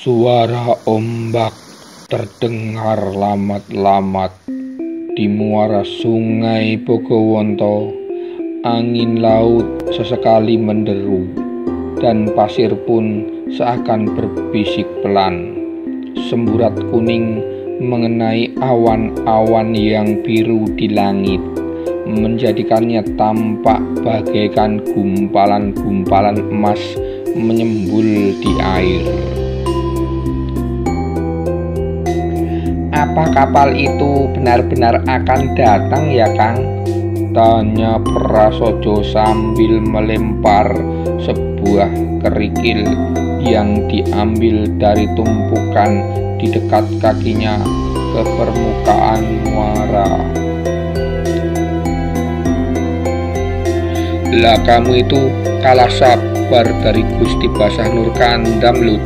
Suara ombak terdengar lamat-lamat di muara sungai Bogowonto. Angin laut sesekali menderu, dan pasir pun seakan berbisik pelan. Semburat kuning mengenai awan-awan yang biru di langit, menjadikannya tampak bagaikan gumpalan-gumpalan emas menyembul di air. Apa kapal itu benar-benar akan datang ya, Kang? Tanya Prasojo sambil melempar sebuah kerikil yang diambil dari tumpukan di dekat kakinya ke permukaan muara. Lah kamu itu kalah sabar dari Gusti Basah Nurkandam loh.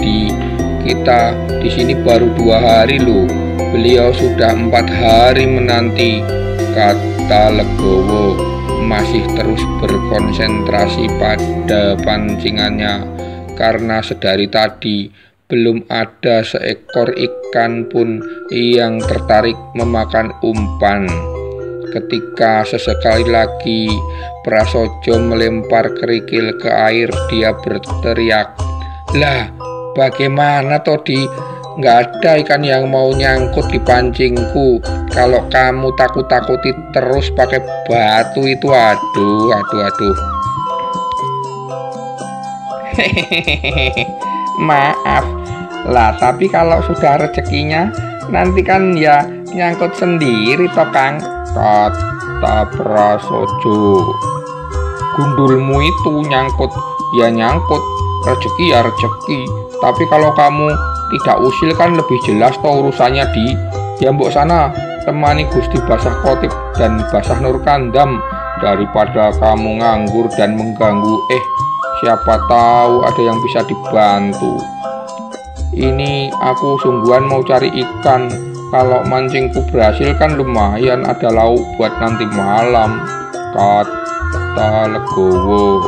Kita di sini baru 2 hari loh. Beliau sudah 4 hari menanti, kata Legowo masih terus berkonsentrasi pada pancingannya, karena sedari tadi belum ada seekor ikan pun yang tertarik memakan umpan. Ketika sesekali lagi Prasojo melempar kerikil ke air, dia berteriak, "Lah, bagaimana tadi? Nggak ada ikan yang mau nyangkut di pancingku. Kalau kamu takut-takuti terus pakai batu itu, aduh. Hehehe, maaf lah, tapi kalau sudah rezekinya nanti kan ya nyangkut sendiri toh, Kang," kata Prasojo. "Gundulmu itu nyangkut ya nyangkut, rezeki ya rezeki. Tapi kalau kamu tidak usil kan lebih jelas toh urusannya di ya mbok sana temani Gusti Basah Kotip dan Basah Nurkandam, daripada kamu nganggur dan mengganggu. Siapa tahu ada yang bisa dibantu. Ini aku sungguhan mau cari ikan. Kalau mancingku berhasil kan lumayan ada lauk buat nanti malam," kata Legowo.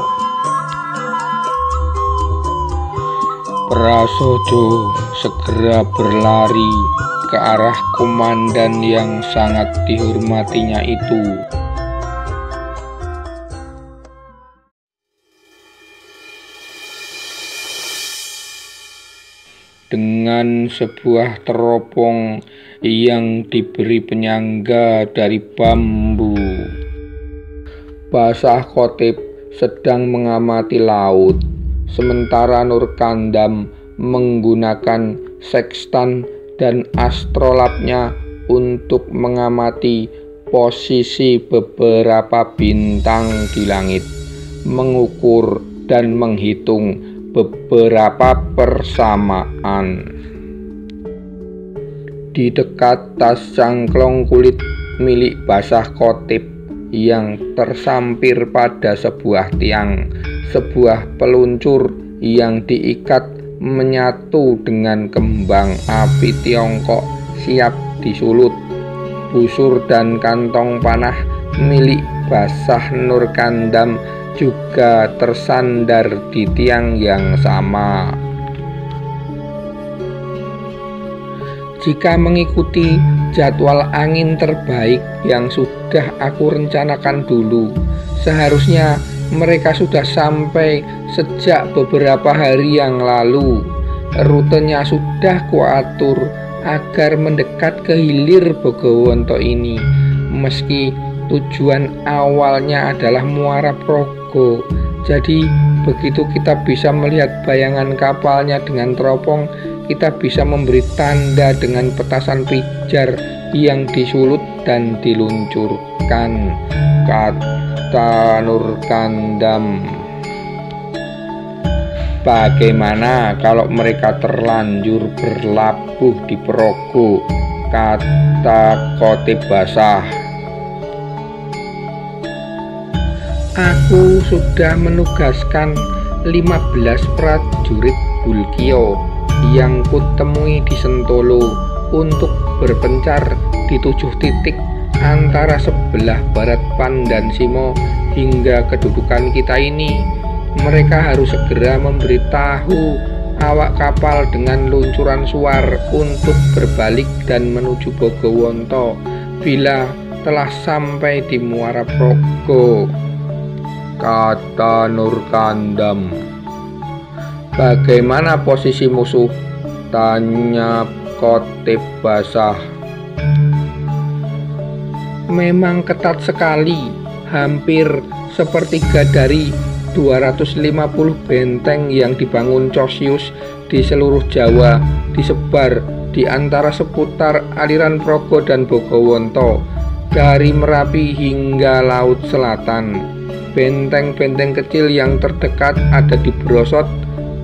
Prasojo segera berlari ke arah komandan yang sangat dihormatinya itu. Dengan sebuah teropong yang diberi penyangga dari bambu, Basah Kotip sedang mengamati laut, sementara Nurkandam menggunakan sekstan dan astrolabnya untuk mengamati posisi beberapa bintang di langit, mengukur dan menghitung beberapa persamaan. Di dekat tas cangklong kulit milik Basah Kotip yang tersampir pada sebuah tiang, sebuah peluncur yang diikat menyatu dengan kembang api Tiongkok siap disulut. Busur dan kantong panah milik Basah Nurkandam juga tersandar di tiang yang sama. Jika mengikuti jadwal angin terbaik yang sudah aku rencanakan dulu, seharusnya mereka sudah sampai sejak beberapa hari yang lalu. Rutenya sudah kuatur agar mendekat ke hilir Bogowonto ini, meski tujuan awalnya adalah Muara Progo. Jadi begitu kita bisa melihat bayangan kapalnya dengan teropong, kita bisa memberi tanda dengan petasan pijar yang disulut dan diluncurkan, kata Nurkandam. Bagaimana kalau mereka terlanjur berlabuh di Progo, kata Kotip Basah. Aku sudah menugaskan 15 prajurit Bulkio yang kutemui di Sentolo untuk berpencar di 7 titik antara sebelah barat Pandan Simo hingga kedudukan kita ini. Mereka harus segera memberitahu awak kapal dengan luncuran suar untuk berbalik dan menuju Bogowonto bila telah sampai di Muara Progo, kata Nurkandam. Bagaimana posisi musuh? Tanya Kotip Basah. Memang ketat sekali, hampir sepertiga dari 250 benteng yang dibangun Cosius di seluruh Jawa disebar di antara seputar aliran Progo dan Bogowonto, dari Merapi hingga Laut Selatan. Benteng-benteng kecil yang terdekat ada di Brosot,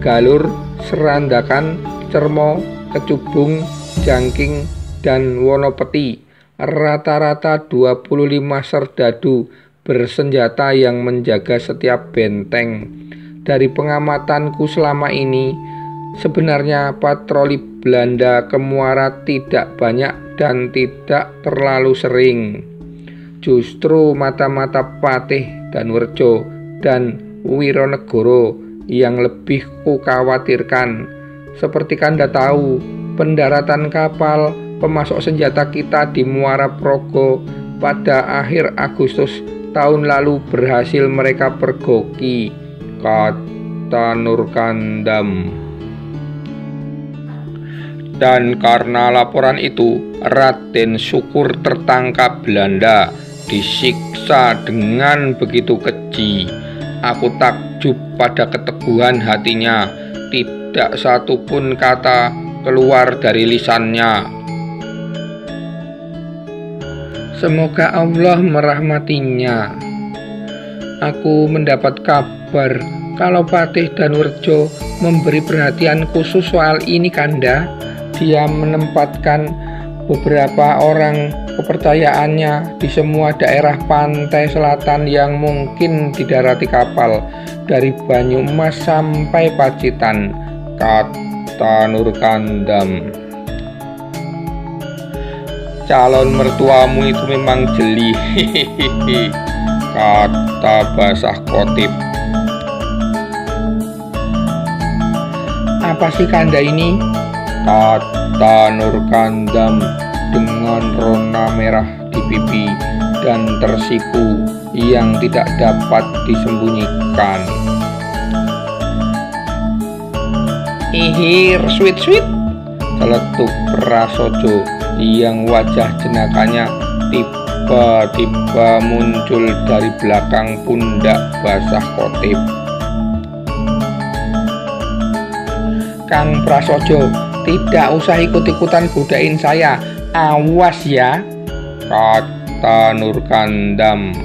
Galur, Serandakan, Cermo, Kecubung, Jangking, dan Wonopeti. Rata-rata 25 serdadu bersenjata yang menjaga setiap benteng. Dari pengamatanku selama ini, sebenarnya patroli Belanda ke Muara tidak banyak dan tidak terlalu sering. Justru mata-mata Patih Danurejo dan Wironegoro yang lebih kukhawatirkan. Seperti Kanda tahu, pendaratan kapal pemasok senjata kita di Muara Progo pada akhir Agustus tahun lalu berhasil mereka pergoki, kata Nurkandam. Dan karena laporan itu, Raden Syukur tertangkap Belanda, disiksa dengan begitu keji. Aku takjub pada keteguhan hatinya, tidak satupun kata keluar dari lisannya. Semoga Allah merahmatinya. Aku mendapat kabar kalau Patih Danurejo memberi perhatian khusus soal ini, Kanda. Dia menempatkan beberapa orang kepercayaannya di semua daerah pantai selatan yang mungkin didarati kapal, dari Banyumas sampai Pacitan, kata Nurkandam. Calon mertuamu itu memang jeli, kata Basah Kotip. Apa sih Kanda ini? Kata Nurkandam dengan rona merah di pipi dan tersipu yang tidak dapat disembunyikan. Ihir, sweet, celetuk Prasojo yang wajah jenakanya tiba-tiba muncul dari belakang pundak Basah Kotip. Kang Prasojo, tidak usah ikut-ikutan godain saya, awas ya, kata Nurkandam.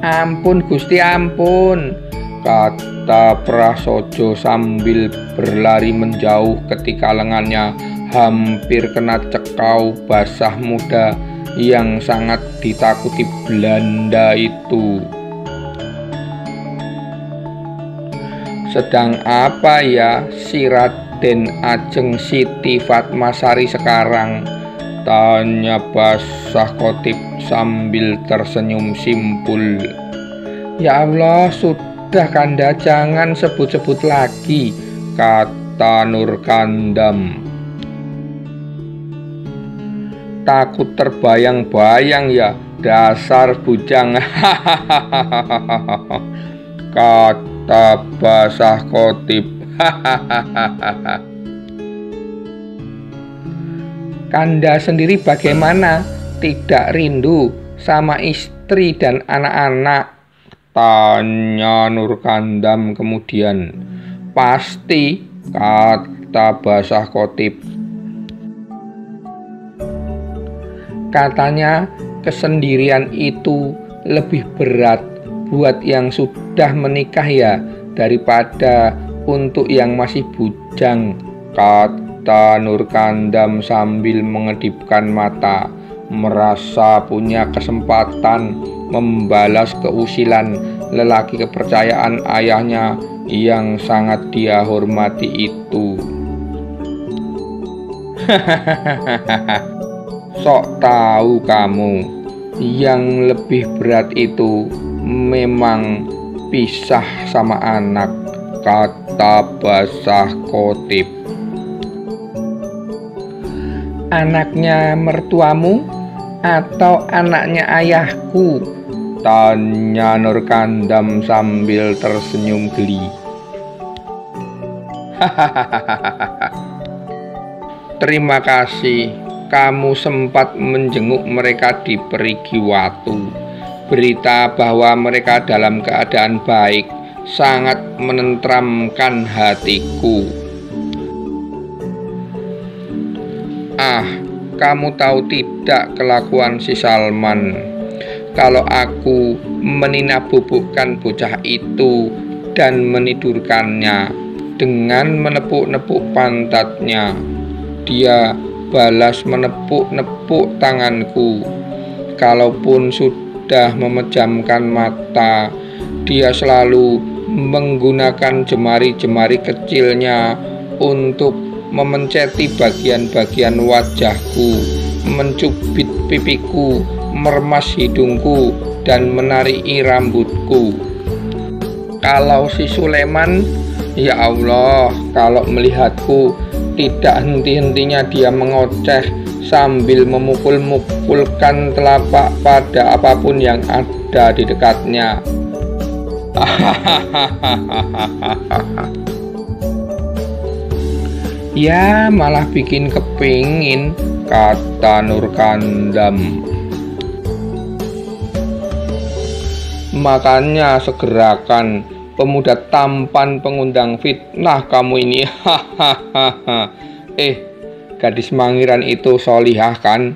Ampun Gusti, ampun, kata Prasojo sambil berlari menjauh ketika lengannya hampir kena cekau Basah muda yang sangat ditakuti Belanda itu. Sedang apa ya si Raden Ajeng Siti Fatmasari sekarang? Tanya Basah Kotip sambil tersenyum simpul. Ya Allah, sudah Kanda, jangan sebut-sebut lagi, kata Nurkandam. Takut terbayang-bayang ya, dasar bujang, kata Basah Kotip. Kanda sendiri bagaimana? Tidak rindu sama istri dan anak-anak? Tanya Nurkandam kemudian. Pasti, kata Basah Kotip. Katanya kesendirian itu lebih berat buat yang sudah menikah ya daripada untuk yang masih bujang, kata Nurkandam sambil mengedipkan mata, merasa punya kesempatan membalas keusilan lelaki kepercayaan ayahnya yang sangat dia hormati itu. Sok tahu kamu, yang lebih berat itu memang pisah sama anak, kata Basah Khatib. Anaknya mertuamu atau anaknya ayahku? Tanya Nur Kandam sambil tersenyum geli. Terima kasih, kamu sempat menjenguk mereka di Perigi Watu. Berita bahwa mereka dalam keadaan baik sangat menenteramkan hatiku. Kamu tahu tidak kelakuan si Salman? Kalau aku meninabubukkan bocah itu dan menidurkannya dengan menepuk-nepuk pantatnya, dia balas menepuk-nepuk tanganku. Kalaupun sudah memejamkan mata, dia selalu menggunakan jemari-jemari kecilnya untuk memenceti bagian-bagian wajahku, mencubit pipiku, meremas hidungku, dan menariki rambutku. Kalau si Sulaiman, ya Allah, kalau melihatku, tidak henti-hentinya dia mengoceh sambil memukul-mukulkan telapak pada apapun yang ada di dekatnya. Ya, malah bikin kepingin, kata Nur Kandam. Makanya segerakan, pemuda tampan pengundang fitnah kamu ini. Gadis Mangiran itu solihah kan?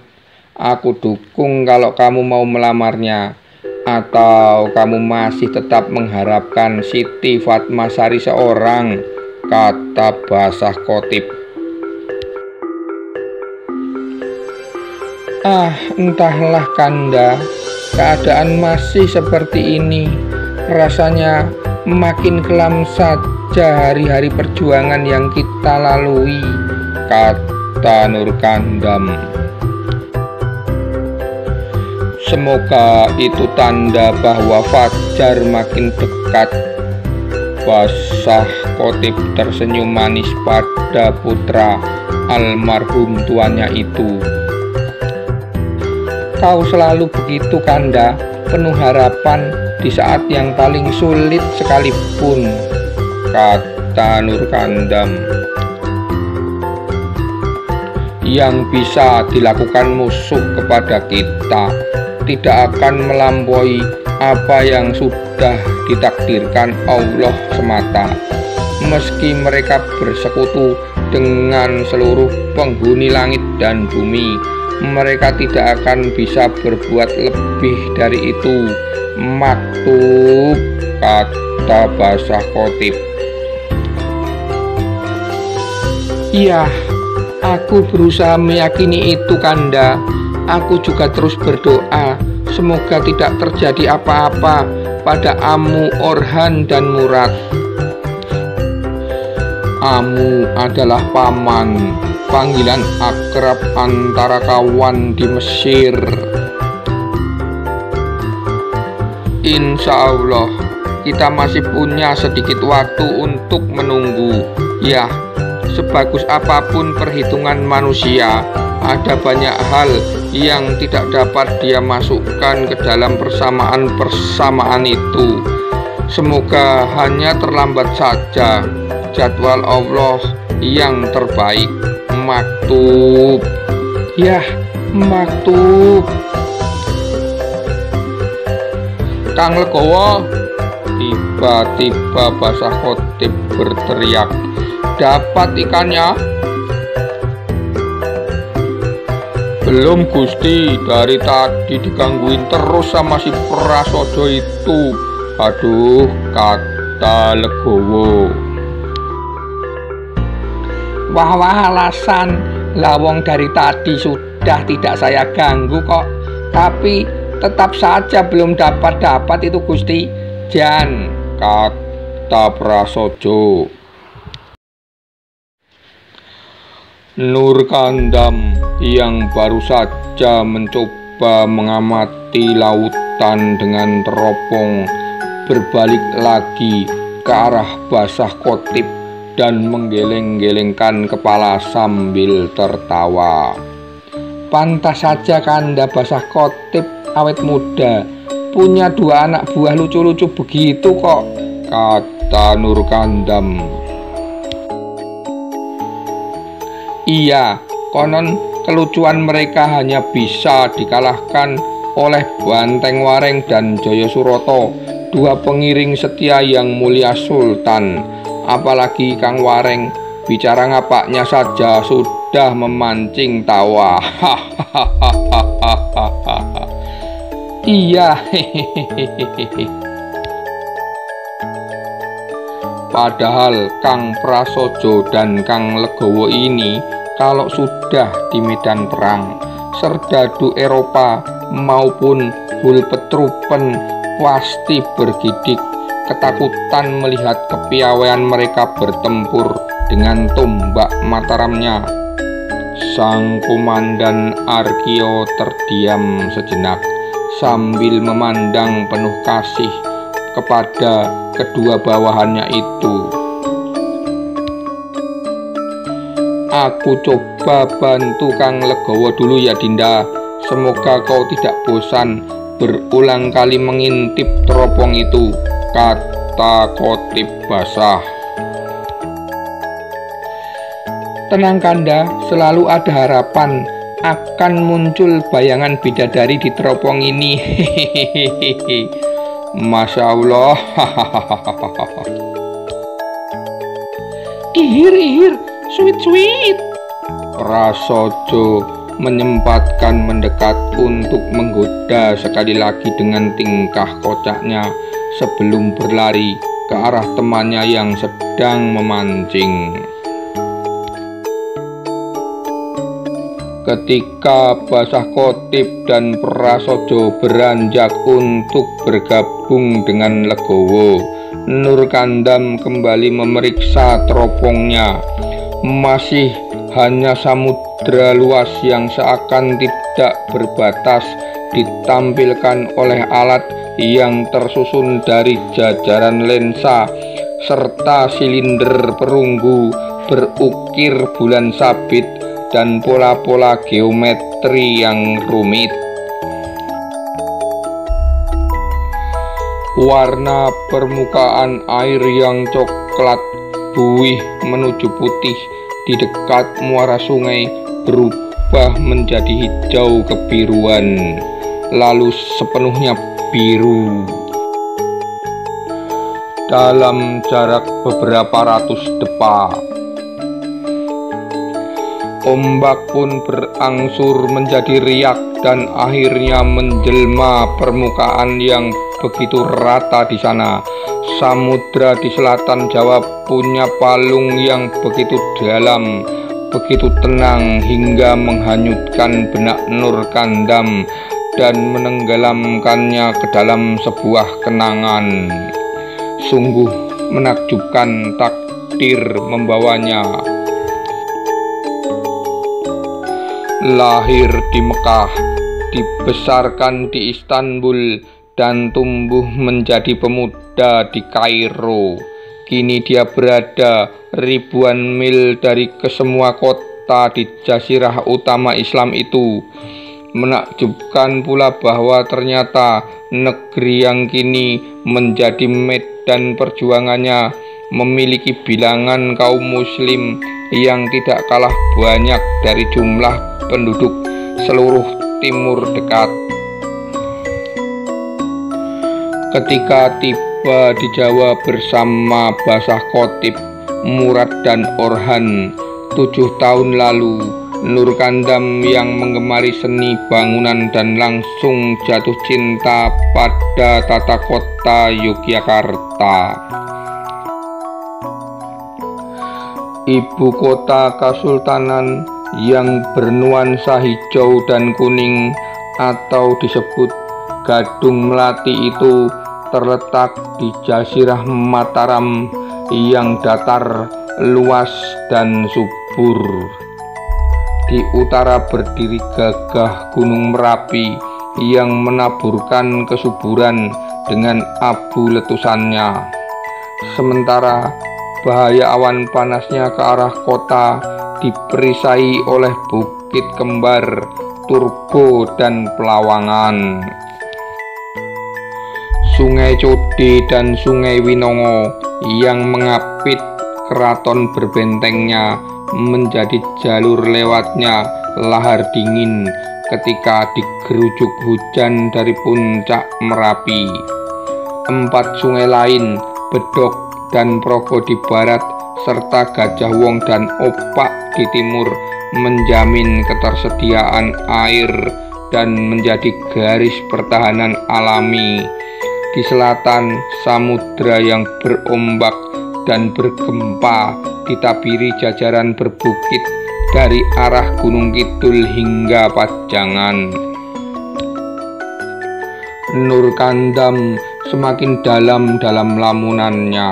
Aku dukung kalau kamu mau melamarnya. Atau kamu masih tetap mengharapkan Siti Fatmasari seorang, kata Basah Khatib. Entahlah Kanda, keadaan masih seperti ini. Rasanya makin kelam saja hari-hari perjuangan yang kita lalui, kata Nur Kandam. Semoga itu tanda bahwa fajar makin dekat. Basah Khatib tersenyum manis pada putra almarhum tuannya itu. Kau selalu begitu Kanda, penuh harapan di saat yang paling sulit sekalipun, kata Nur Kandam. Yang bisa dilakukan musuh kepada kita tidak akan melampaui apa yang sudah ditakdirkan Allah semata. Meski mereka bersekutu dengan seluruh penghuni langit dan bumi, mereka tidak akan bisa berbuat lebih dari itu. Maktub, kata Basah Khatib. Iya, aku berusaha meyakini itu Kanda. Aku juga terus berdoa semoga tidak terjadi apa-apa pada Amu, Orhan, dan Murad. Amu adalah paman, panggilan akrab antara kawan di Mesir. Insya Allah kita masih punya sedikit waktu untuk menunggu. Ya, sebagus apapun perhitungan manusia, ada banyak hal yang tidak dapat dia masukkan ke dalam persamaan itu. Semoga hanya terlambat saja. Jadwal Allah yang terbaik. Maktub. Yah, maktub. Kang Legowo, tiba-tiba Basah Khatib berteriak, dapat ikannya? Belum Gusti, dari tadi digangguin terus sama si Prasojo itu. Aduh, kata Legowo. Wah alasan, lawong dari tadi sudah tidak saya ganggu kok. Tapi tetap saja belum dapat itu Gusti. Jan, kata Prasojo. Nur Kandam yang baru saja mencoba mengamati lautan dengan teropong berbalik lagi ke arah Basah Kotip dan menggeleng-gelengkan kepala sambil tertawa. Pantas saja Kanda Basah Kotip awet muda, punya 2 anak buah lucu-lucu begitu kok, kata Nur Kandam. Iya, konon kelucuan mereka hanya bisa dikalahkan oleh Banteng Wareng dan Jaya Suroto, 2 pengiring setia yang mulia Sultan. Apalagi Kang Wareng, bicara ngapaknya saja sudah memancing tawa. Iya, hehehe. Padahal Kang Prasojo dan Kang Legowo ini kalau sudah di medan perang, serdadu Eropa maupun Hulpetrupen pasti bergidik ketakutan melihat kepiawaian mereka bertempur dengan tombak Mataramnya. Sang komandan Arkio terdiam sejenak sambil memandang penuh kasih kepada kedua bawahannya itu. Aku coba bantu Kang Legowo dulu ya Dinda. Semoga kau tidak bosan berulang kali mengintip teropong itu, kata Kotip Basah. Tenang Kanda, selalu ada harapan akan muncul bayangan bidadari di teropong ini. Hehehe. Masya Allah. Ihir, sweet. Prasojo menyempatkan mendekat untuk menggoda sekali lagi dengan tingkah kocaknya sebelum berlari ke arah temannya yang sedang memancing. Ketika Basah Kotip dan Prasojo beranjak untuk bergabung dengan Legowo, Nur Kandam kembali memeriksa teropongnya. Masih hanya samudra luas yang seakan tidak berbatas ditampilkan oleh alat yang tersusun dari jajaran lensa serta silinder perunggu berukir bulan sabit dan pola-pola geometri yang rumit. Warna permukaan air yang coklat buih menuju putih di dekat muara sungai berubah menjadi hijau kebiruan, lalu sepenuhnya biru. Dalam jarak beberapa ratus depa, ombak pun berangsur menjadi riak dan akhirnya menjelma permukaan yang begitu rata di sana. Samudra di selatan Jawa punya palung yang begitu dalam, begitu tenang hingga menghanyutkan benak Nur Kandam dan menenggelamkannya ke dalam sebuah kenangan. Sungguh menakjubkan takdir membawanya. Lahir di Mekah, dibesarkan di Istanbul, dan tumbuh menjadi pemuda di Kairo. Kini dia berada ribuan mil dari kesemua kota di jazirah utama Islam itu. Menakjubkan pula bahwa ternyata negeri yang kini menjadi medan perjuangannya memiliki bilangan kaum muslim yang tidak kalah banyak dari jumlah penduduk seluruh Timur Dekat. Ketika tiba di Jawa bersama Basah Kotip, Murad dan Orhan 7 tahun lalu, Nur Kandam yang menggemari seni bangunan dan langsung jatuh cinta pada tata kota Yogyakarta. Ibu kota Kesultanan yang bernuansa hijau dan kuning atau disebut Gadung Melati itu terletak di Jazirah Mataram yang datar, luas, dan subur. Di utara berdiri gagah Gunung Merapi yang menaburkan kesuburan dengan abu letusannya. Sementara bahaya awan panasnya ke arah kota diperisai oleh bukit kembar, Turgo dan Pelawangan. Sungai Code dan Sungai Winongo yang mengapit keraton berbentengnya menjadi jalur lewatnya lahar dingin ketika digerujuk hujan dari puncak Merapi. 4 sungai lain, Bedok dan Progo di barat, serta Gajah Wong dan Opak di timur, menjamin ketersediaan air dan menjadi garis pertahanan alami. Di selatan, samudra yang berombak dan bergempa ditabiri jajaran berbukit dari arah Gunung Kidul hingga Pajangan. Nur Kandam semakin dalam lamunannya.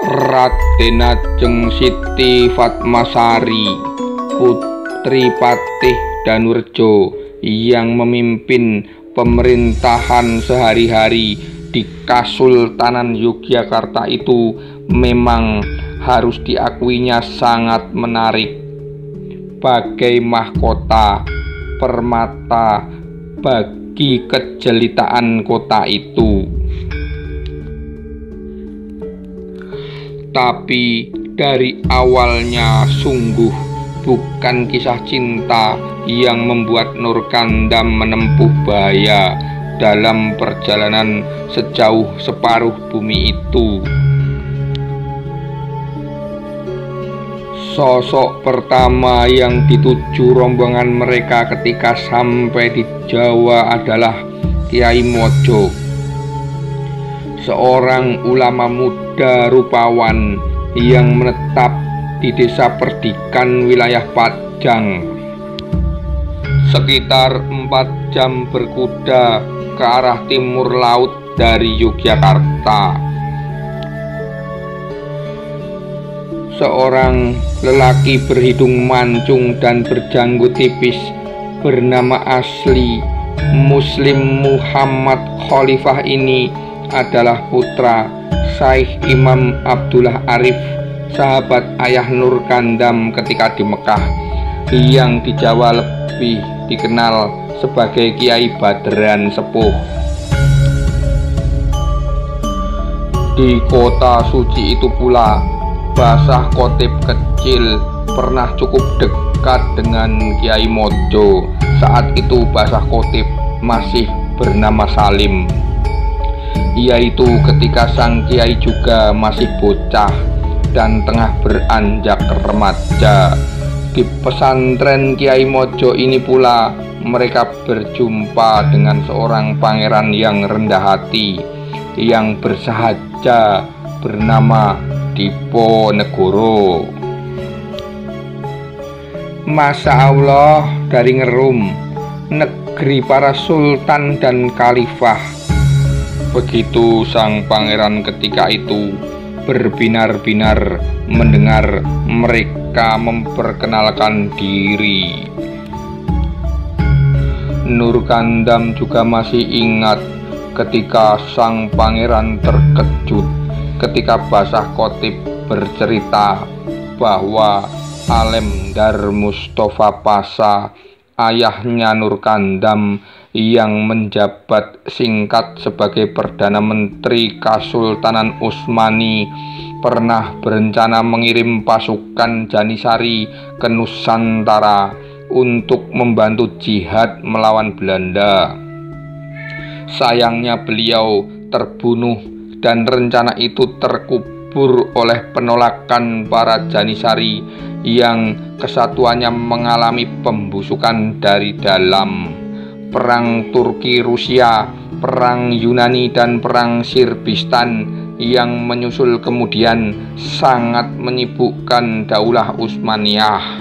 Raden Ajeng Siti Fatmasari, Putri Patih Danurjo yang memimpin pemerintahan sehari-hari di Kasultanan Yogyakarta itu memang harus diakuinya sangat menarik. Bagai mahkota permata bagi kejelitaan kota itu. Tapi dari awalnya sungguh bukan kisah cinta yang membuat Nur Kandam menempuh bahaya dalam perjalanan sejauh separuh bumi itu. Sosok pertama yang dituju rombongan mereka ketika sampai di Jawa adalah Kiai Mojo, seorang ulama muda rupawan yang menetap di desa Perdikan wilayah Pajang, sekitar 4 jam berkuda ke arah timur laut dari Yogyakarta. Seorang lelaki berhidung mancung dan berjanggut tipis bernama asli Muslim Muhammad Khalifah ini adalah putra Syekh Imam Abdullah Arif, sahabat ayah Nur Kandam ketika di Mekah, yang di Jawa lebih dikenal sebagai Kiai Badran Sepuh. Di kota suci itu pula, Basah Kotib kecil pernah cukup dekat dengan Kiai Mojo. Saat itu Basah Kotib masih bernama Salim, yaitu ketika sang Kiai juga masih bocah dan tengah beranjak remaja. Di pesantren Kiai Mojo ini pula mereka berjumpa dengan seorang pangeran yang rendah hati yang bersahaja bernama Diponegoro. Masya Allah, dari Ngerum, negeri para sultan dan khalifah. Begitu sang pangeran ketika itu berbinar-binar mendengar mereka memperkenalkan diri. Nur Kandam juga masih ingat ketika sang pangeran terkejut ketika Basah Kotib bercerita bahwa Alemdar Mustafa Pasha, ayahnya Nur Kandam yang menjabat singkat sebagai Perdana Menteri Kasultanan Utsmani, pernah berencana mengirim pasukan Janisari ke Nusantara untuk membantu jihad melawan Belanda. Sayangnya beliau terbunuh dan rencana itu terkubur oleh penolakan para Janisari yang kesatuannya mengalami pembusukan dari dalam. Perang Turki-Rusia, perang Yunani, dan perang Sirbistan yang menyusul kemudian sangat menyibukkan Daulah Utsmaniyah.